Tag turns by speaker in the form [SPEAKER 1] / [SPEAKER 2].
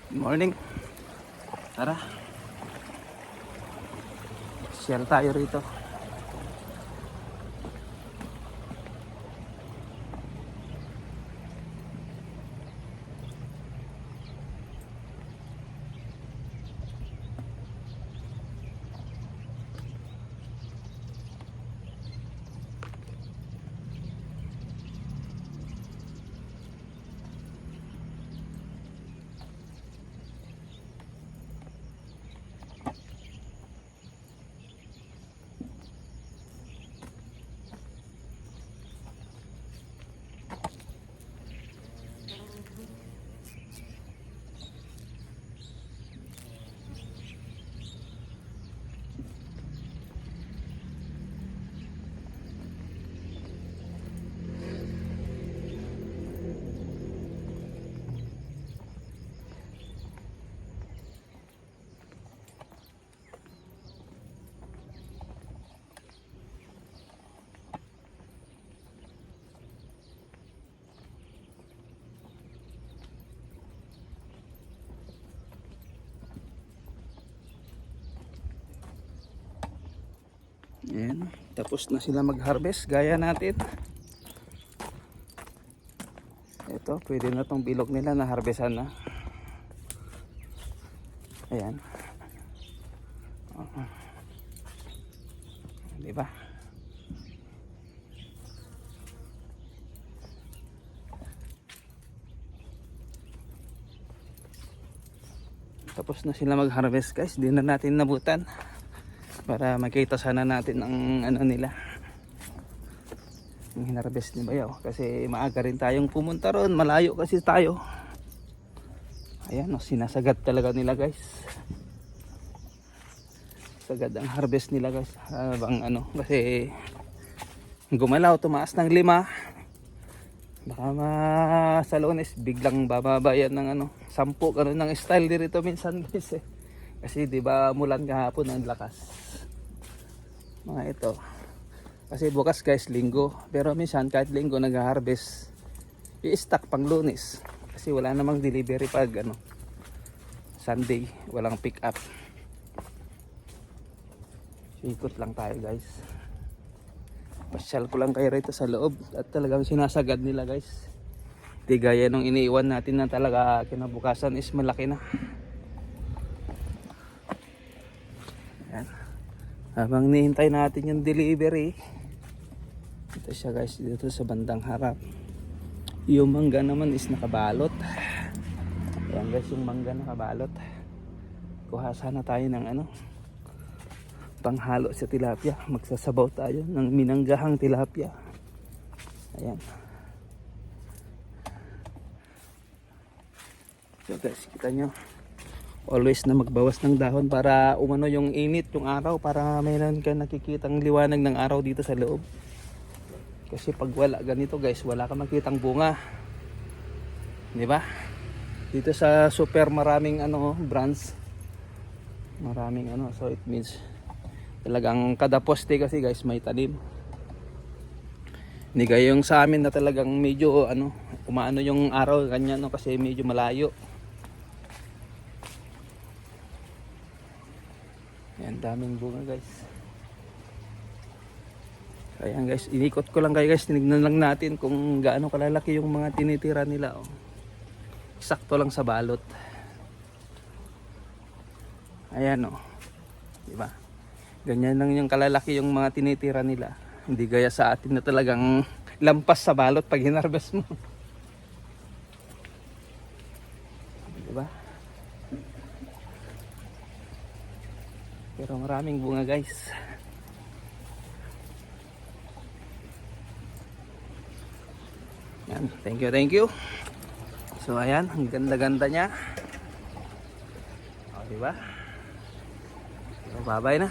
[SPEAKER 1] Good morning. Tara. Share tayo rito. Ayan, tapos na sila mag-harvest gaya natin. Ito, pwede na tong bilog nila na harvestan na. Ayan. Diba? Tapos na sila mag-harvest guys, di na natin nabutan. Para makita sana natin ang ano nila, yung hinarvest ni Bayaw, kasi maaga rin tayong pumunta ron, malayo kasi tayo. Ayan, sinasagad talaga nila guys, sagad ang harvest nila guys. Habang ano, kasi gumalaw, tumaas ng 5, baka sa Lunes biglang bababayan ng ano 10, ano ng style dito minsan guys kasi di ba mulan kahapon ang lakas mga ito. Kasi bukas guys Linggo, pero minsan kahit Linggo nag-harvest, i-stack pang Lunes kasi wala namang delivery pag ano Sunday, walang pick up. Ikot lang tayo guys, pasyal ko lang kayo rito sa loob at talagang sinasagad nila guys. Di gaya nung iniiwan natin na talaga kinabukasan is malaki na. Ayan. Habang nihintay natin yung delivery, ito siya guys, dito sa bandang harap. Yung mangga naman is nakabalot. Ayan guys, yung mangga nakabalot. Kuha sana tayo ng ano, panghalo sa tilapia. Magsasabaw tayo ng minanggahang tilapia. Ayan. So guys, kita nyo, always na magbawas ng dahon para umano yung init, yung araw, para mayroon ka nakikitang liwanag ng araw dito sa loob. Kasi pag wala ganito guys, wala ka makitang bunga, di ba? Dito sa super maraming ano brands, maraming ano, so it means talagang kada poste kasi guys may tanim. Hindi gaya yung sa amin na talagang medyo ano, umaano yung araw kanya no, kasi medyo malayo. Yan, daming bunga guys. Ayan guys, inikot ko lang kayo guys, tinignan lang natin kung gaano kalalaki yung mga tinitira nila. Oh. Sakto lang sa balot. Ayan oh, diba? Ganyan lang yung kalalaki yung mga tinitira nila. Hindi gaya sa atin na talagang lampas sa balot pag hinarvest mo. Diba? Pero maraming bunga guys. Yan, thank you. So ayan, ang ganda-ganda niya. O, diba? So, bye-bye na.